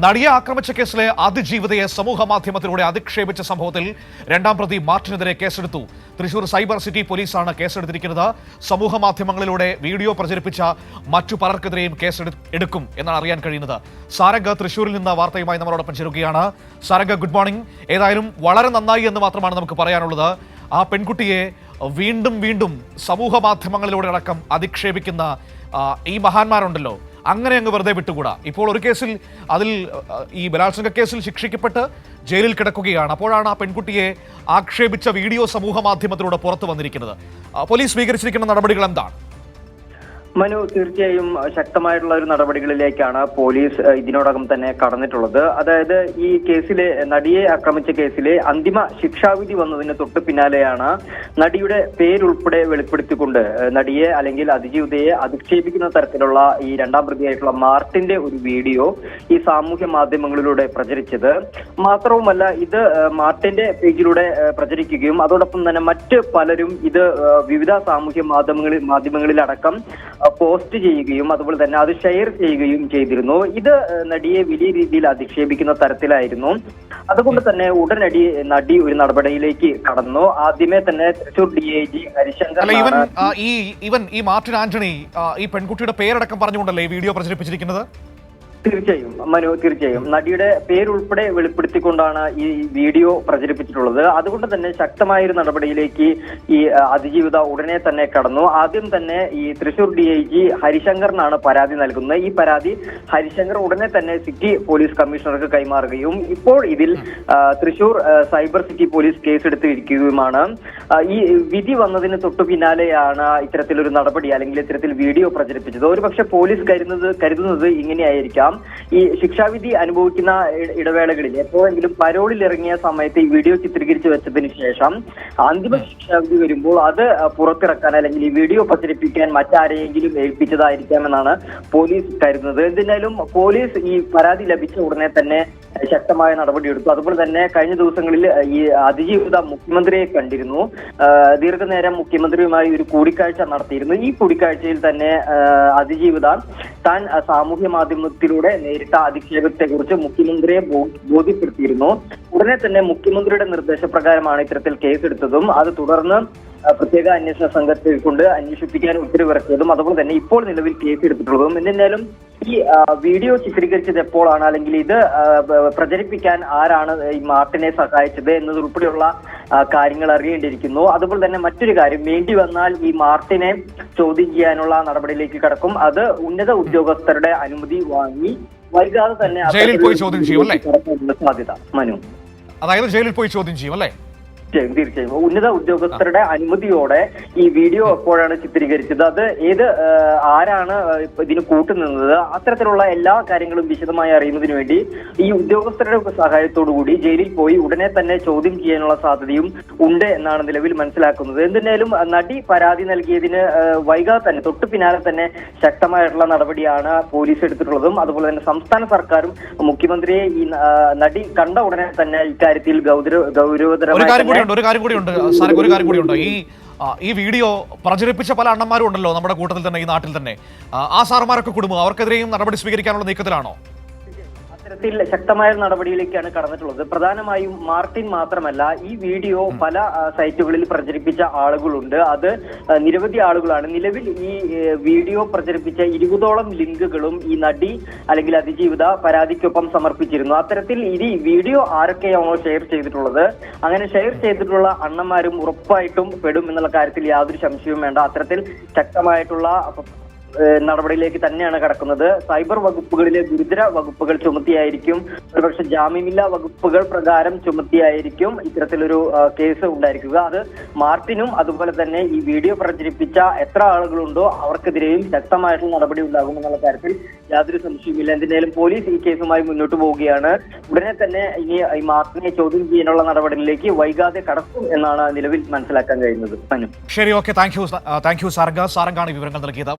നടിയെ ആക്രമിച്ച കേസിലെ അതിജീവിതയെ സമൂഹ മാധ്യമത്തിലൂടെ അധിക്ഷേപിച്ച സംഭവത്തിൽ രണ്ടാം പ്രതി മാർട്ടിനെതിരെ കേസെടുത്തു. തൃശൂർ സൈബർ സിറ്റി പോലീസാണ് കേസെടുത്തിരിക്കുന്നത്. സമൂഹ മാധ്യമങ്ങളിലൂടെ വീഡിയോ പ്രചരിപ്പിച്ച മറ്റു പലർക്കെതിരെയും കേസെടുക്കും എന്നാണ് അറിയാൻ കഴിയുന്നത്. സാരംഗ് തൃശൂരിൽ നിന്ന് വാർത്തയുമായി നമ്മളോടൊപ്പം ചേരുകയാണ്. Sarang, good morning. ഏതായാലും വളരെ നന്നായി എന്ന് മാത്രമാണ് നമുക്ക് പറയാനുള്ളത്. ആ പെൺകുട്ടിയെ വീണ്ടും വീണ്ടും സമൂഹ മാധ്യമങ്ങളിലൂടെ അടക്കം അധിക്ഷേപിക്കുന്ന ഈ മഹാന്മാരുണ്ടല്ലോ, അങ്ങനെ അങ്ങ് വെറുതെ വിട്ടുകൂടാ. ഇപ്പോൾ ഒരു കേസിൽ ഈ ബലാത്സംഗ കേസിൽ ശിക്ഷിക്കപ്പെട്ട് ജയിലിൽ കിടക്കുകയാണ്. അപ്പോഴാണ് ആ പെൺകുട്ടിയെ ആക്ഷേപിച്ച വീഡിയോ സമൂഹ മാധ്യമത്തിലൂടെ പുറത്തു വന്നിരിക്കുന്നത്. പോലീസ് സ്വീകരിച്ചിരിക്കുന്ന നടപടികൾ എന്താണ്? മനു, തീർച്ചയായും ശക്തമായിട്ടുള്ള ഒരു നടപടികളിലേക്കാണ് പോലീസ് ഇതിനോടകം തന്നെ കടന്നിട്ടുള്ളത്. അതായത് ഈ കേസിലെ നടിയെ ആക്രമിച്ച കേസിലെ അന്തിമ ശിക്ഷാവിധി വന്നതിന് തൊട്ട് പിന്നാലെയാണ് നടിയുടെ പേരുൾപ്പെടെ വെളിപ്പെടുത്തിക്കൊണ്ട് നടിയെ അല്ലെങ്കിൽ അതിജീവിതയെ അധിക്ഷേപിക്കുന്ന തരത്തിലുള്ള ഈ രണ്ടാം പ്രതിയായിട്ടുള്ള മാർട്ടിന്റെ ഒരു വീഡിയോ ഈ സാമൂഹ്യ മാധ്യമങ്ങളിലൂടെ പ്രചരിച്ചത്. മാത്രവുമല്ല, ഇത് മാർട്ടിന്റെ പേജിലൂടെ പ്രചരിക്കുകയും അതോടൊപ്പം തന്നെ മറ്റ് പലരും ഇത് വിവിധ സാമൂഹ്യ മാധ്യമങ്ങളിലടക്കം പോസ്റ്റ് ചെയ്യുകയും അതുപോലെ തന്നെ അത് ഷെയർ ചെയ്യുകയും ചെയ്തിരുന്നു. ഇത് നടിയെ വലിയ രീതിയിൽ അധിക്ഷേപിക്കുന്ന തരത്തിലായിരുന്നു. അതുകൊണ്ട് തന്നെ ഉടനടി നടി ഒരു നടപടിയിലേക്ക് കടന്നു. ആദ്യമേ തന്നെ തൃശൂർ DIG ഹരിശങ്കർ ഈ മാർട്ടിൻ ആന്റണി ഈ പെൺകുട്ടിയുടെ പേരടക്കം പറഞ്ഞുകൊണ്ടല്ലേ ഈ വീഡിയോ പ്രചരിപ്പിച്ചിരിക്കുന്നത്? തീർച്ചയായും മനു, തീർച്ചയായും നടിയുടെ പേരുൾപ്പെടെ വെളിപ്പെടുത്തിക്കൊണ്ടാണ് ഈ വീഡിയോ പ്രചരിപ്പിച്ചിട്ടുള്ളത്. അതുകൊണ്ട് തന്നെ ശക്തമായ ഒരു നടപടിയിലേക്ക് ഈ അതിജീവിത ഉടനെ തന്നെ കടന്നു. ആദ്യം തന്നെ ഈ തൃശൂർ DIG ഹരിശങ്കറിനാണ് പരാതി നൽകുന്നത്. ഈ പരാതി ഹരിശങ്കർ ഉടനെ തന്നെ സിറ്റി പോലീസ് കമ്മീഷണർക്ക് കൈമാറുകയും ഇപ്പോൾ ഇതിൽ തൃശൂർ സൈബർ സിറ്റി പോലീസ് കേസെടുത്തിരിക്കുകയുമാണ്. ഈ വിധി വന്നതിന് തൊട്ടു പിന്നാലെയാണ് ഇത്തരത്തിലൊരു നടപടി അല്ലെങ്കിൽ ഇത്തരത്തിൽ വീഡിയോ പ്രചരിപ്പിച്ചത്. ഒരുപക്ഷെ പോലീസ് കരുതുന്നത് ഇങ്ങനെയായിരിക്കാം. ഈ ശിക്ഷാവിധി അനുഭവിക്കുന്ന ഇടവേളകളിൽ എപ്പോഴെങ്കിലും പരോളിൽ ഇറങ്ങിയ സമയത്ത് ഈ വീഡിയോ ചിത്രീകരിച്ചു വെച്ചതിന് ശേഷം അന്തിമ ശിക്ഷാവിധി വരുമ്പോൾ അത് പുറത്തിറക്കാൻ അല്ലെങ്കിൽ ഈ വീഡിയോ പ്രചരിപ്പിക്കാൻ മറ്റാരെയെങ്കിലും ഏൽപ്പിച്ചതായിരിക്കാമെന്നാണ് പോലീസ് കരുതുന്നത്. എന്തായാലും പോലീസ് ഈ പരാതി ലഭിച്ച ഉടനെ തന്നെ ശക്തമായ നടപടിയെടുത്തു. അതുപോലെ തന്നെ കഴിഞ്ഞ ദിവസങ്ങളിൽ ഈ അതിജീവിത മുഖ്യമന്ത്രിയെ കണ്ടിരുന്നു. ദീർഘനേരം മുഖ്യമന്ത്രിയുമായി ഒരു കൂടിക്കാഴ്ച നടത്തിയിരുന്നു. ഈ കൂടിക്കാഴ്ചയിൽ തന്നെ അതിജീവിത താൻ സാമൂഹ്യ മാധ്യമത്തിലൂടെ നേരിട്ട അധിക്ഷേപത്തെ കുറിച്ച് മുഖ്യമന്ത്രിയെ ബോധ്യപ്പെടുത്തിയിരുന്നു. ഉടനെ തന്നെ മുഖ്യമന്ത്രിയുടെ നിർദ്ദേശപ്രകാരമാണ് ഇത്തരത്തിൽ കേസെടുത്തതും അത് തുടർന്ന് പ്രത്യേക അന്വേഷണ സംഘത്തെ കൊണ്ട് അന്വേഷിപ്പിക്കാൻ ഉത്തരവിറക്കിയതും അതുപോലെ തന്നെ ഇപ്പോൾ നിലവിൽ കേസെടുത്തിട്ടുള്ളതും. എന്നിരുന്നാലും ഈ വീഡിയോ ചിത്രീകരിച്ചത് എപ്പോഴാണ് അല്ലെങ്കിൽ ഇത് പ്രചരിപ്പിക്കാൻ ആരാണ് ഈ മാർട്ടിനെ സഹായിച്ചത് എന്നതുൾപ്പെടെയുള്ള കാര്യങ്ങൾ അറിയേണ്ടിയിരിക്കുന്നു. അതുപോലെ തന്നെ മറ്റൊരു കാര്യം, വേണ്ടി വന്നാൽ ഈ മാർട്ടിനെ ചോദ്യം ചെയ്യാനുള്ള നടപടിയിലേക്ക് കടക്കും. അത് ഉന്നത ഉദ്യോഗസ്ഥരുടെ അനുമതി വാങ്ങി വൈകാതെ തന്നെ ജയിലിൽ പോയി ചോദ്യം ചെയ്യും സാധ്യത മനു. അതായത് ജയിലിൽ പോയി ചോദ്യം ചെയ്യും അല്ലേ? തീർച്ചയായും ഉന്നത ഉദ്യോഗസ്ഥരുടെ അനുമതിയോടെ ഈ വീഡിയോ എപ്പോഴാണ് ചിത്രീകരിച്ചത്, അത് ആരാണ് ഇതിന് കൂട്ടുനിന്നത്, അത്തരത്തിലുള്ള എല്ലാ കാര്യങ്ങളും വിശദമായി അറിയുന്നതിന് വേണ്ടി ഈ ഉദ്യോഗസ്ഥരുടെ സഹായത്തോടു കൂടി ജയിലിൽ പോയി ഉടനെ തന്നെ ചോദ്യം ചെയ്യാനുള്ള സാധ്യതയും ഉണ്ട് എന്നാണ് നിലവിൽ മനസ്സിലാക്കുന്നത്. എന്തായാലും നടി പരാതി നൽകിയതിന് വൈകാതെ തന്നെ തൊട്ടു പിന്നാലെ തന്നെ ശക്തമായിട്ടുള്ള നടപടിയാണ് പോലീസ് എടുത്തിട്ടുള്ളതും. അതുപോലെ തന്നെ സംസ്ഥാന സർക്കാരും മുഖ്യമന്ത്രിയെ ഈ നടി കണ്ട ഉടനെ തന്നെ ഇക്കാര്യത്തിൽ ഗൗരവതരമായ ഒരു കാര്യം കൂടിയുണ്ട്. ഈ വീഡിയോ പ്രചരിപ്പിച്ച പല അണ്ണന്മാരും ഉണ്ടല്ലോ നമ്മുടെ കൂട്ടത്തിൽ തന്നെ, ഈ നാട്ടിൽ തന്നെ. ആ സാറുമാരൊക്കെ കുടുംബം അവർക്കെതിരെയും നടപടി സ്വീകരിക്കാനുള്ള നീക്കത്തിലാണോ? ത്തിൽ ശക്തമായ നടപടിയിലേക്കാണ് കടന്നിട്ടുള്ളത്. പ്രധാനമായും മാർട്ടിൻ മാത്രമല്ല, ഈ വീഡിയോ പല സൈറ്റുകളിൽ പ്രചരിപ്പിച്ച ആളുകളുണ്ട്. അത് നിരവധി ആളുകളാണ്. നിലവിൽ ഈ വീഡിയോ പ്രചരിപ്പിച്ച 20ഓളം ലിങ്കുകളും ഈ നടി അല്ലെങ്കിൽ അതിജീവിത പരാതിക്കൊപ്പം സമർപ്പിച്ചിരുന്നു. അത്തരത്തിൽ ഈ വീഡിയോ ആരൊക്കെയാണോ ഷെയർ ചെയ്തിട്ടുള്ളത്, അങ്ങനെ ഷെയർ ചെയ്തിട്ടുള്ള അണ്ണന്മാരും ഉറപ്പായിട്ടും പെടും എന്നുള്ള കാര്യത്തിൽ യാതൊരു സംശയവും വേണ്ട. അത്തരത്തിൽ ശക്തമായിട്ടുള്ള നടപടിയിലേക്ക് തന്നെയാണ് കടക്കുന്നത്. സൈബർ വകുപ്പുകളിലെ ഗുരുതര വകുപ്പുകൾ ചുമത്തിയായിരിക്കും, ഒരുപക്ഷെ ജാമ്യമില്ലാ വകുപ്പുകൾ പ്രകാരം ചുമത്തിയായിരിക്കും ഇത്തരത്തിലൊരു കേസ് ഉണ്ടായിരിക്കുക. അത് മാർട്ടിനും അതുപോലെ തന്നെ ഈ വീഡിയോ പ്രചരിപ്പിച്ച എത്ര ആളുകളുണ്ടോ അവർക്കെതിരെയും ശക്തമായിട്ടുള്ള നടപടി ഉണ്ടാകുമെന്നുള്ള കാര്യത്തിൽ യാതൊരു സംശയവുമില്ല. എന്തിനായാലും പോലീസ് ഈ കേസുമായി മുന്നോട്ട് പോവുകയാണ്. ഉടനെ തന്നെ ഇനി ഈ മാർട്ടിനെ ചോദ്യം ചെയ്യാനുള്ള നടപടിയിലേക്ക് വൈകാതെ കടക്കും എന്നാണ് നിലവിൽ മനസ്സിലാക്കാൻ കഴിയുന്നത്. ശരി, ഓക്കെ, താങ്ക് യു സാരംഗാണ് വിവരങ്ങൾ നൽകിയത്.